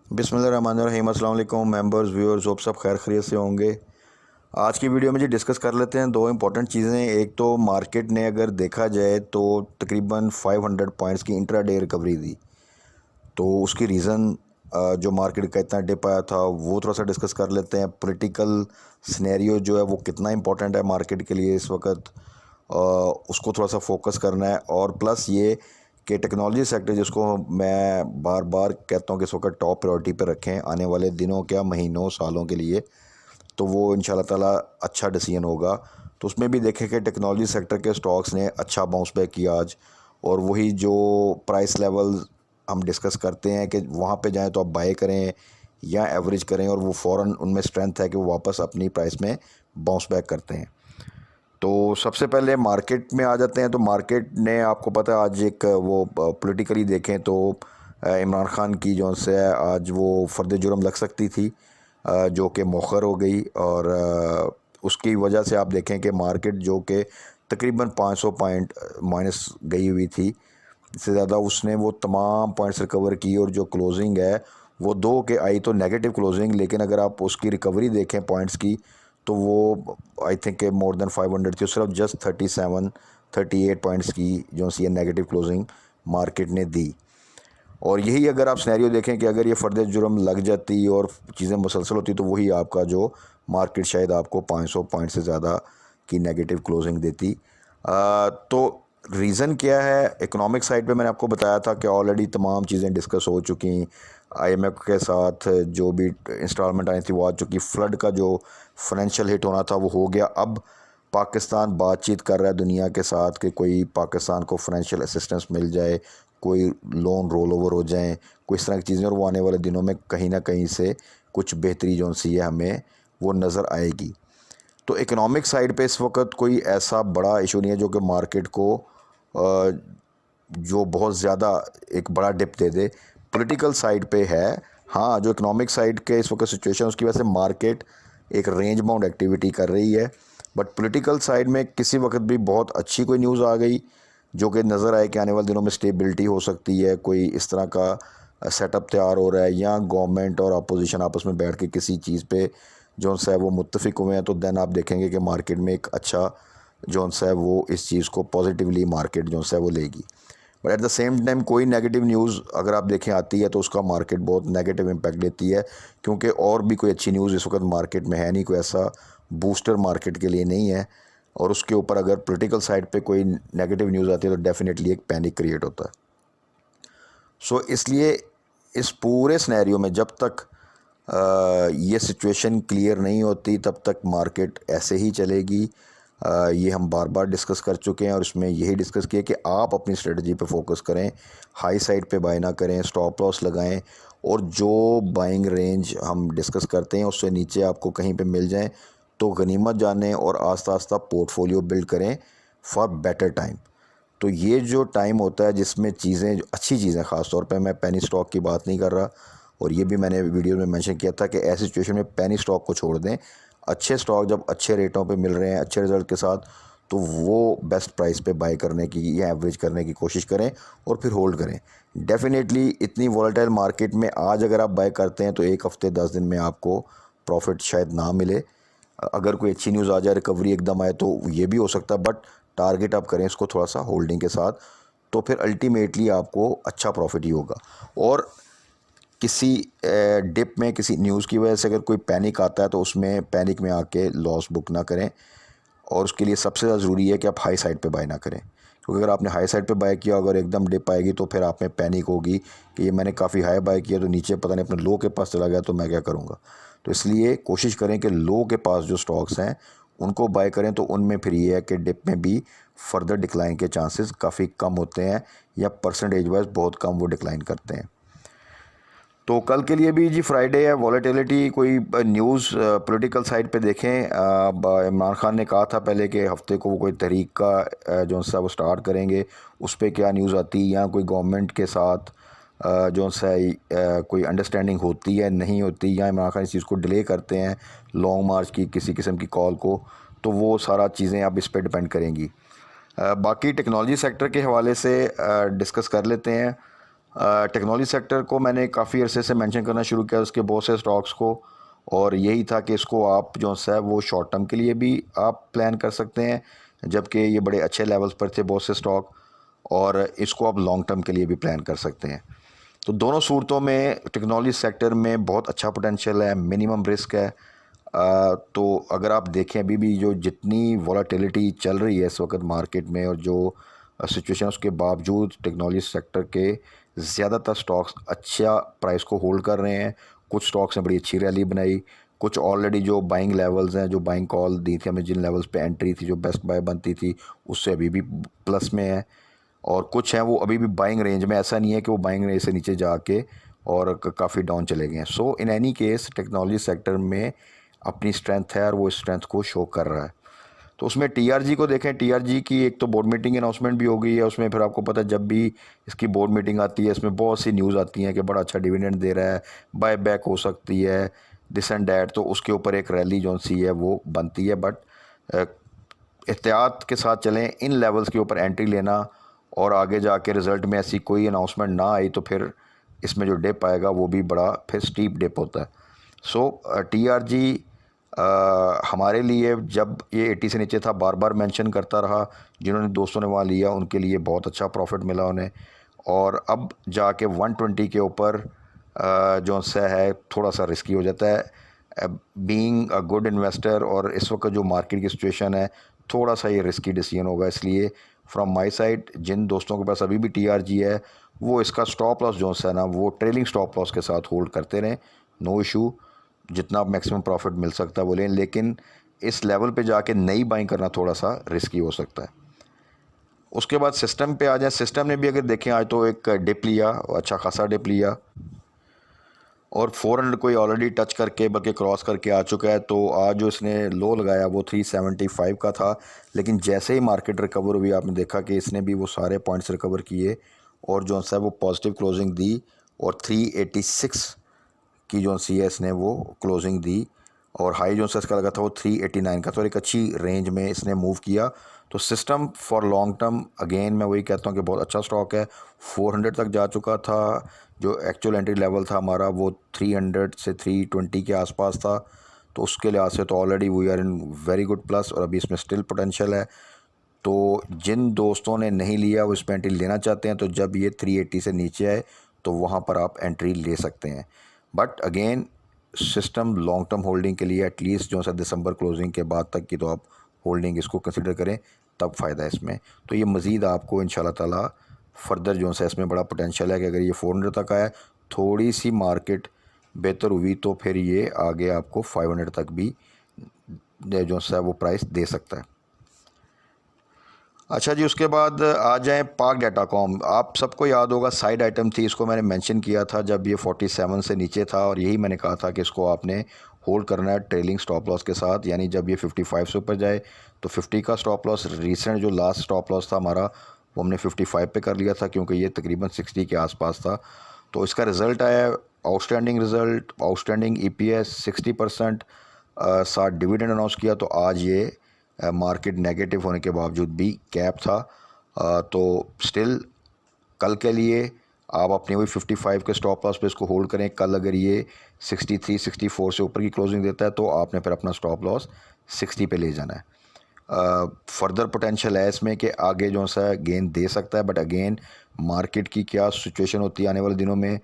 बिस्मिल्लाहिर्रहमानिर्रहीम। अस्सलाम वालेकुम मेंबर्स व्यूअर्स, होप सब खैर खैरियत से होंगे। आज की वीडियो में जी डिस्कस कर लेते हैं दो इंपॉर्टेंट चीज़ें। एक तो मार्केट ने अगर देखा जाए तो तकरीबन 500 पॉइंट्स की इंट्राडे रिकवरी दी, तो उसकी रीज़न जो मार्केट का इतना डिप आया था वो थोड़ा सा डिस्कस कर लेते हैं। पॉलिटिकल सिनेरियो जो है वो कितना इंपॉर्टेंट है मार्केट के लिए इस वक्त, उसको थोड़ा सा फोकस करना है। और प्लस ये कि टेक्नोलॉजी सेक्टर जिसको मैं बार बार कहता हूँ कि इस वक्त टॉप प्रायोरिटी पे रखें आने वाले दिनों, क्या महीनों सालों के लिए, तो वो इंशाल्लाह ताला अच्छा डिसीजन होगा। तो उसमें भी देखें कि टेक्नोलॉजी सेक्टर के स्टॉक्स ने अच्छा बाउंस बैक किया आज, और वही जो प्राइस लेवल हम डिस्कस करते हैं कि वहाँ पे जाएं तो आप बाय करें या एवरेज करें, और वो फ़ौरन उनमें स्ट्रेंथ है कि वो वापस अपनी प्राइस में बाउंस बैक करते हैं। तो सबसे पहले मार्केट में आ जाते हैं। तो मार्केट ने, आपको पता है, आज एक वो पॉलिटिकली देखें तो इमरान खान की जो से आज वो फ़र्द जुर्म लग सकती थी, जो कि मौखर हो गई। और उसकी वजह से आप देखें कि मार्केट जो कि तकरीबन 500 पॉइंट माइनस गई हुई थी, इससे ज़्यादा उसने वो तमाम पॉइंट्स रिकवर की, और जो क्लोजिंग है वो दो के आई तो नेगेटिव क्लोजिंग, लेकिन अगर आप उसकी रिकवरी देखें पॉइंट्स की तो वो आई थिंक मोर देन 500 थी। सिर्फ जस्ट 37-38 पॉइंट्स की जो सी नेगेटिव क्लोजिंग मार्केट ने दी। और यही अगर आप सिनेरियो देखें कि अगर ये फ़र्द जुर्म लग जाती और चीज़ें मुसलसल होती तो वही आपका जो मार्केट शायद आपको 500 पॉइंट से ज़्यादा की नेगेटिव क्लोजिंग देती। तो रीज़न क्या है? इकोनॉमिक साइड पे मैंने आपको बताया था कि ऑलरेडी तमाम चीज़ें डिस्कस हो चुकी। आईएमएफ के साथ जो भी इंस्टॉलमेंट आई थी वो आ चुकी। फ्लड का जो फाइनेंशियल हिट होना था वो हो गया। अब पाकिस्तान बातचीत कर रहा है दुनिया के साथ कि कोई पाकिस्तान को फाइनेंशियल असिस्टेंस मिल जाए, कोई लोन रोल ओवर हो जाए, कोई इस तरह की चीज़ें, और वो आने वाले दिनों में कहीं ना कहीं से कुछ बेहतरी जो सी है हमें वो नज़र आएगी। तो इकोनॉमिक साइड पे इस वक्त कोई ऐसा बड़ा इशू नहीं है जो कि मार्केट को जो बहुत ज़्यादा एक बड़ा डिप दे दे। पॉलिटिकल साइड पे है, हाँ, जो इकोनॉमिक साइड के इस वक्त सिचुएशन उसकी वजह से मार्केट एक रेंज बाउंड एक्टिविटी कर रही है। बट पॉलिटिकल साइड में किसी वक्त भी बहुत अच्छी कोई न्यूज़ आ गई जो कि नज़र आए कि आने वाले दिनों में स्टेबिलिटी हो सकती है, कोई इस तरह का सेटअप तैयार हो रहा है, या गवर्नमेंट और अपोजिशन आपस में बैठ के किसी चीज़ पे जो सा है वो मुत्तफिक हुए हैं, तो देन आप देखेंगे कि मार्केट में एक अच्छा जो सा है वो इस चीज़ को पॉजिटिवली मार्केट जो सा है वो लेगी। But at the same time कोई नेगेटिव न्यूज़ अगर आप देखें आती है तो उसका मार्केट बहुत नेगेटिव इम्पैक्ट देती है, क्योंकि और भी कोई अच्छी न्यूज़ इस वक्त मार्केट में है नहीं, कोई ऐसा बूस्टर मार्केट के लिए नहीं है। और उसके ऊपर अगर पॉलिटिकल साइड पे कोई नेगेटिव न्यूज़ आती है तो डेफिनेटली एक पैनिक क्रिएट होता है। सो इसलिए इस पूरे सिनेरियो में जब तक ये सिचुएशन क्लियर नहीं होती तब तक मार्केट ऐसे ही चलेगी। ये हम बार बार डिस्कस कर चुके हैं, और इसमें यही डिस्कस किया कि आप अपनी स्ट्रेटजी पे फोकस करें, हाई साइड पे बाय ना करें, स्टॉप लॉस लगाएं, और जो बाइंग रेंज हम डिस्कस करते हैं उससे नीचे आपको कहीं पे मिल जाएं तो गनीमत जानें और आस्ता आस्ता पोर्टफोलियो बिल्ड करें फॉर बेटर टाइम। तो ये जो टाइम होता है जिसमें चीज़ें, जो अच्छी चीज़ें, ख़ास तौर पे मैं पेनी स्टॉक की बात नहीं कर रहा, और ये भी मैंने वीडियो में मेंशन किया था कि ऐसी सिचुएशन में पेनी स्टॉक को छोड़ दें। अच्छे स्टॉक जब अच्छे रेटों पे मिल रहे हैं अच्छे रिज़ल्ट के साथ, तो वो बेस्ट प्राइस पे बाय करने की या एवरेज करने की कोशिश करें और फिर होल्ड करें। डेफिनेटली इतनी वॉलेटाइल मार्केट में आज अगर आप बाय करते हैं तो एक हफ़्ते 10 दिन में आपको प्रॉफिट शायद ना मिले। अगर कोई अच्छी न्यूज़ आ जाए, रिकवरी एकदम आए, तो ये भी हो सकता है, बट टारगेट आप करें इसको थोड़ा सा होल्डिंग के साथ, तो फिर अल्टीमेटली आपको अच्छा प्रॉफिट ही होगा। और किसी डिप में किसी न्यूज़ की वजह से अगर कोई पैनिक आता है तो उसमें पैनिक में आके लॉस बुक ना करें, और उसके लिए सबसे ज़्यादा ज़रूरी है कि आप हाई साइड पे बाय ना करें, क्योंकि अगर आपने हाई साइड पे बाय किया, अगर एकदम डिप आएगी तो फिर आप में पैनिक होगी कि ये मैंने काफ़ी हाई बाय किया तो नीचे पता नहीं अपने लो के पास चला गया तो मैं क्या करूँगा। तो इसलिए कोशिश करें कि लो के पास जो स्टॉक्स हैं उनको बाय करें, तो उनमें फिर ये है कि डिप में भी फर्दर डिक्लाइन के चांसेस काफ़ी कम होते हैं, या परसेंटेज वाइज बहुत कम वो डिक्लाइन करते हैं। तो कल के लिए भी जी फ्राइडे है, वॉलेटिलिटी कोई न्यूज़ पॉलिटिकल साइड पे देखें। इमरान खान ने कहा था पहले कि हफ्ते को वो कोई तहरीक का जो सा वो स्टार्ट करेंगे, उस पर क्या न्यूज़ आती है, या कोई गवर्नमेंट के साथ जो सा कोई अंडरस्टैंडिंग होती है नहीं होती, या इमरान खान इस चीज़ को डिले करते हैं लॉन्ग मार्च की किसी किस्म की कॉल को, तो वो सारा चीज़ें अब इस पर डिपेंड करेंगी। बाकी टेक्नोलॉजी सेक्टर के हवाले से डिस्कस कर लेते हैं। टेक्नोलॉजी सेक्टर को मैंने काफ़ी अरसे से मेंशन करना शुरू किया, उसके बहुत से स्टॉक्स को, और यही था कि इसको आप जो है वो शॉर्ट टर्म के लिए भी आप प्लान कर सकते हैं, जबकि ये बड़े अच्छे लेवल्स पर थे बहुत से स्टॉक, और इसको आप लॉन्ग टर्म के लिए भी प्लान कर सकते हैं। तो दोनों सूरतों में टेक्नोलॉजी सेक्टर में बहुत अच्छा पोटेंशियल है, मिनिमम रिस्क है। तो अगर आप देखें अभी भी जो जितनी वॉलेटिलिटी चल रही है इस वक्त मार्केट में, और जो सिचुएशन उसके बावजूद टेक्नोलॉजी सेक्टर के ज़्यादातर स्टॉक्स अच्छा प्राइस को होल्ड कर रहे हैं। कुछ स्टॉक्स ने बड़ी अच्छी रैली बनाई, कुछ ऑलरेडी जो बाइंग लेवल्स हैं, जो बाइंग कॉल दी थी हमें, जिन लेवल्स पे एंट्री थी, जो बेस्ट बाय बनती थी, उससे अभी भी प्लस में है, और कुछ हैं वो अभी भी बाइंग रेंज में। ऐसा नहीं है कि वो बाइंग रेंज से नीचे जाके और काफ़ी डाउन चले गए हैं। So in any case technology sector में अपनी स्ट्रेंथ है और वो स्ट्रेंथ को शो कर रहा है। तो उसमें टीआरजी को देखें, टीआरजी की एक तो बोर्ड मीटिंग अनाउंसमेंट भी हो गई है। उसमें फिर आपको पता है जब भी इसकी बोर्ड मीटिंग आती है इसमें बहुत सी न्यूज़ आती हैं कि बड़ा अच्छा डिविडेंड दे रहा है, बाय बैक हो सकती है, दिस एंड डैट। तो उसके ऊपर एक रैली जो सी है वो बनती है, बट एहतियात के साथ चलें। इन लेवल्स के ऊपर एंट्री लेना, और आगे जाके रिज़ल्ट में ऐसी कोई अनाउंसमेंट ना आई तो फिर इसमें जो डिप आएगा वो भी बड़ा फिर स्टीप डिप होता है। सो टीआरजी हमारे लिए जब ये 80 से नीचे था बार बार मेंशन करता रहा, जिन्होंने दोस्तों ने वहाँ लिया उनके लिए बहुत अच्छा प्रॉफिट मिला उन्हें, और अब जाके 120 के ऊपर जो सा है थोड़ा सा रिस्की हो जाता है बीइंग अ गुड इन्वेस्टर। और इस वक्त जो मार्केट की सिचुएशन है थोड़ा सा ये रिस्की डिसीजन होगा, इसलिए फ्रॉम माय साइड जिन दोस्तों के पास अभी भी टीआरजी है वो इसका स्टॉप लॉस जो है ना वो ट्रेलिंग स्टॉप लॉस के साथ होल्ड करते रहें, नो इशू। जितना मैक्सिमम प्रॉफिट मिल सकता है वो लें, लेकिन इस लेवल पे जाके नई बाइंग करना थोड़ा सा रिस्की हो सकता है। उसके बाद सिस्टम पे आ जाए, सिस्टम ने भी अगर देखें आज तो एक डिप लिया, अच्छा खासा डिप लिया, और 400 को ऑलरेडी टच करके बल्कि क्रॉस करके आ चुका है। तो आज जो इसने लो लगाया वो 375 का था, लेकिन जैसे ही मार्केट रिकवर हुई आपने देखा कि इसने भी वो सारे पॉइंट्स रिकवर किए और जो है वो पॉजिटिव क्लोजिंग दी, और 386 की जो सी है इसने वो क्लोजिंग दी, और हाई जो इसका लगा था वो 389 का। तो एक अच्छी रेंज में इसने मूव किया। तो system for long term again मैं वही कहता हूँ कि बहुत अच्छा स्टॉक है। 400 तक जा चुका था, जो एक्चुअल एंट्री लेवल था हमारा वो 300 से 320 के आसपास था। तो उसके लिहाज से तो already we are in very good plus, और अभी इसमें स्टिल पोटेंशियल है। तो जिन दोस्तों ने नहीं लिया वो इसमें एंट्री लेना चाहते हैं, तो जब ये 380 से नीचे आए तो वहाँ पर आप एंट्री ले सकते हैं। But again system long term holding के लिए एटलीस्ट जो है दिसंबर क्लोजिंग के बाद तक की तो आप होल्डिंग इसको कंसिडर करें, तब फ़ायदा है इसमें। तो ये मज़ीद आपको इंशाल्लाह ताला फर्दर जो है इसमें बड़ा पोटेंशियल है कि अगर ये 400 तक आया, थोड़ी सी मार्केट बेहतर हुई तो फिर ये आगे आपको 500 तक भी जो है वो प्राइस दे सकता है। अच्छा जी, उसके बाद आ जाएं पाक डाटाकॉम। आप सबको याद होगा साइड आइटम थी, इसको मैंने मेंशन किया था जब ये 47 से नीचे था, और यही मैंने कहा था कि इसको आपने होल्ड करना है ट्रेलिंग स्टॉप लॉस के साथ। यानी जब ये 55 से ऊपर जाए तो 50 का स्टॉप लॉस, रिसेंट जो लास्ट स्टॉप लॉस था हमारा वो हमने 55 पे कर लिया था क्योंकि ये तकरीबन 60 के आसपास था। तो इसका रिज़ल्ट आया आउटस्टैंडिंग रिज़ल्ट, आउटस्टैंडिंग EPS 60%, साथ डिविडेंड अनाउंस किया। तो आज ये मार्केट नेगेटिव होने के बावजूद भी कैप था। तो स्टिल कल के लिए आप अपने वही 55 के स्टॉप लॉस पे इसको होल्ड करें। कल अगर ये 63 64 से ऊपर की क्लोजिंग देता है तो आपने फिर अपना स्टॉप लॉस 60 पे ले जाना है। फर्दर पोटेंशियल है इसमें कि आगे जो सा गेन दे सकता है, बट अगेन मार्केट की क्या सिचुएशन होती है आने वाले दिनों में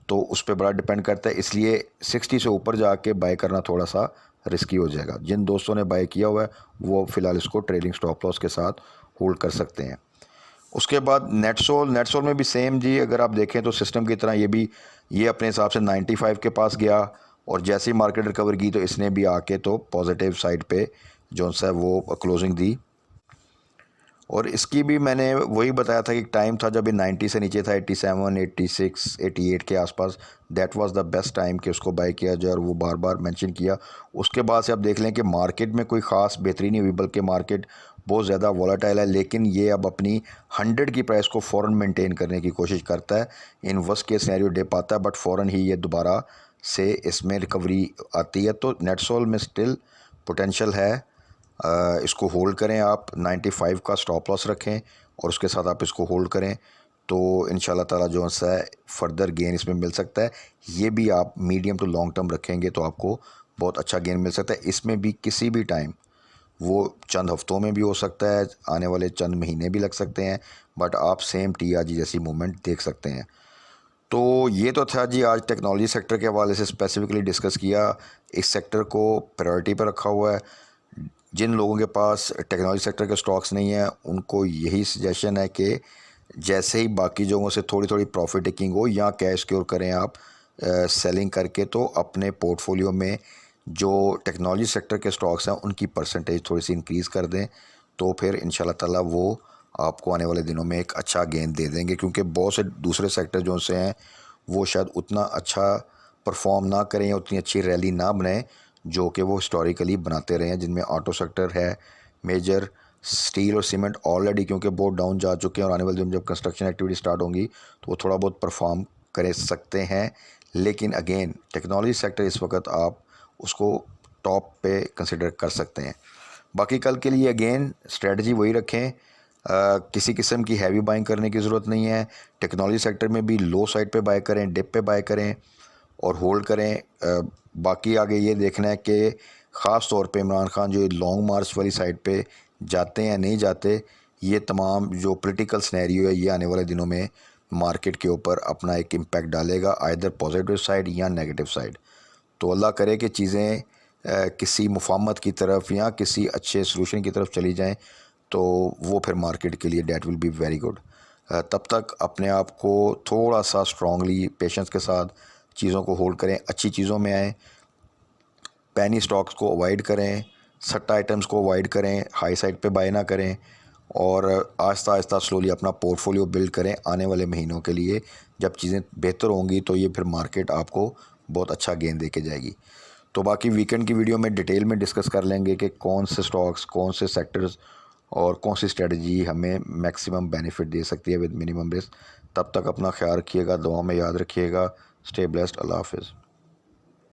तो उस पर बड़ा डिपेंड करता है। इसलिए 60 से ऊपर जाके बाय करना थोड़ा सा रिस्की हो जाएगा। जिन दोस्तों ने बाय किया हुआ है वो फ़िलहाल इसको ट्रेलिंग स्टॉप लॉस के साथ होल्ड कर सकते हैं। उसके बाद नेटसोल में भी सेम जी, अगर आप देखें तो सिस्टम की तरह ये अपने हिसाब से 95 के पास गया, और जैसे ही मार्केट रिकवर की तो इसने भी आके तो पॉजिटिव साइड पे जो सा वो क्लोजिंग दी। और इसकी भी मैंने वही बताया था कि टाइम था जब ये 90 से नीचे था, 87 86 88 के आसपास, that was the best time कि उसको बाय किया जाए, और वो बार बार मेंशन किया। उसके बाद से आप देख लें कि मार्केट में कोई ख़ास बेहतरी नहीं हुई, बल्कि मार्केट बहुत ज़्यादा वॉलेटाइल है। लेकिन ये अब अपनी 100 की प्राइस को फ़ौरन मेंटेन करने की कोशिश करता है। In worst case scenario dip आता है, बट फ़ौरन ही ये दोबारा से इसमें रिकवरी आती है। तो नेटसोल में स्टिल पोटेंशियल है। इसको होल्ड करें आप, 95 का स्टॉप लॉस रखें और उसके साथ आप इसको होल्ड करें। तो इंशाल्लाह ताला जो है फर्दर गेन इसमें मिल सकता है। ये भी आप मीडियम टू लॉन्ग टर्म रखेंगे तो आपको बहुत अच्छा गेन मिल सकता है। इसमें भी किसी भी टाइम, वो चंद हफ्तों में भी हो सकता है, आने वाले चंद महीने भी लग सकते हैं, बट आप सेम TRG जैसी मूवमेंट देख सकते हैं। तो ये तो था जी, आज टेक्नोलॉजी सेक्टर के हवाले से स्पेसिफिकली डिस्कस किया। इस सेक्टर को प्रायोरिटी पर रखा हुआ है। जिन लोगों के पास टेक्नोलॉजी सेक्टर के स्टॉक्स नहीं है उनको यही सजेशन है कि जैसे ही बाकी जगहों से थोड़ी थोड़ी प्रॉफिट टेकिंग हो या कैश क्योर करें आप सेलिंग करके, तो अपने पोर्टफोलियो में जो टेक्नोलॉजी सेक्टर के स्टॉक्स हैं उनकी परसेंटेज थोड़ी सी इंक्रीज़ कर दें, तो फिर इंशाल्लाह ताला वो आपको आने वाले दिनों में एक अच्छा गेन दे देंगे। क्योंकि बहुत से दूसरे सेक्टर जो से हैं वो शायद उतना अच्छा परफॉर्म ना करें या उतनी अच्छी रैली ना बनाएं जो कि वो हिस्टोरिकली बनाते रहे हैं, जिनमें ऑटो सेक्टर है मेजर, स्टील और सीमेंट ऑलरेडी क्योंकि बहुत डाउन जा चुके हैं, और आने वाले दिन जब कंस्ट्रक्शन एक्टिविटी स्टार्ट होंगी तो वो थोड़ा बहुत परफॉर्म कर सकते हैं। लेकिन अगेन टेक्नोलॉजी सेक्टर इस वक्त आप उसको टॉप पे कंसिडर कर सकते हैं। बाकी कल के लिए अगेन स्ट्रेटजी वही रखें, किसी किस्म की हैवी बाइंग करने की ज़रूरत नहीं है। टेक्नोलॉजी सेक्टर में भी लो साइड पे बाय करें, डिप पे बाय करें और होल्ड करें। बाकी आगे ये देखना है कि ख़ास तौर पे इमरान खान जो लॉन्ग मार्च वाली साइड पे जाते हैं या नहीं जाते, ये तमाम जो पॉलिटिकल सिनेरियो है ये आने वाले दिनों में मार्केट के ऊपर अपना एक इम्पैक्ट डालेगा, आइदर पॉजिटिव साइड या नेगेटिव साइड। तो अल्लाह करे कि चीज़ें किसी मुफाहमत की तरफ या किसी अच्छे सलूशन की तरफ चली जाएं, तो वो फिर मार्केट के लिए that will be very good. तब तक अपने आप को थोड़ा सा स्ट्रांगली पेशेंस के साथ चीज़ों को होल्ड करें, अच्छी चीज़ों में आएँ, पैनी स्टॉक्स को अवॉइड करें, सट्टा आइटम्स को अवॉइड करें, हाई साइड पे बाय ना करें, और आहिस्ता आहिस्ता स्लोली अपना पोर्टफोलियो बिल्ड करें आने वाले महीनों के लिए। जब चीज़ें बेहतर होंगी तो ये फिर मार्केट आपको बहुत अच्छा गेन दे के जाएगी। तो बाकी वीकेंड की वीडियो में डिटेल में डिस्कस कर लेंगे कि कौन से स्टॉक्स, कौन से सेक्टर्स और कौन सी स्ट्रेटजी हमें मैक्सिमम बेनिफिट दे सकती है विद मिनिमम रिस्क। तब तक अपना ख्याल रखिएगा, दुआ में याद रखिएगा। Stay blessed. अल्लाह हाफिज़।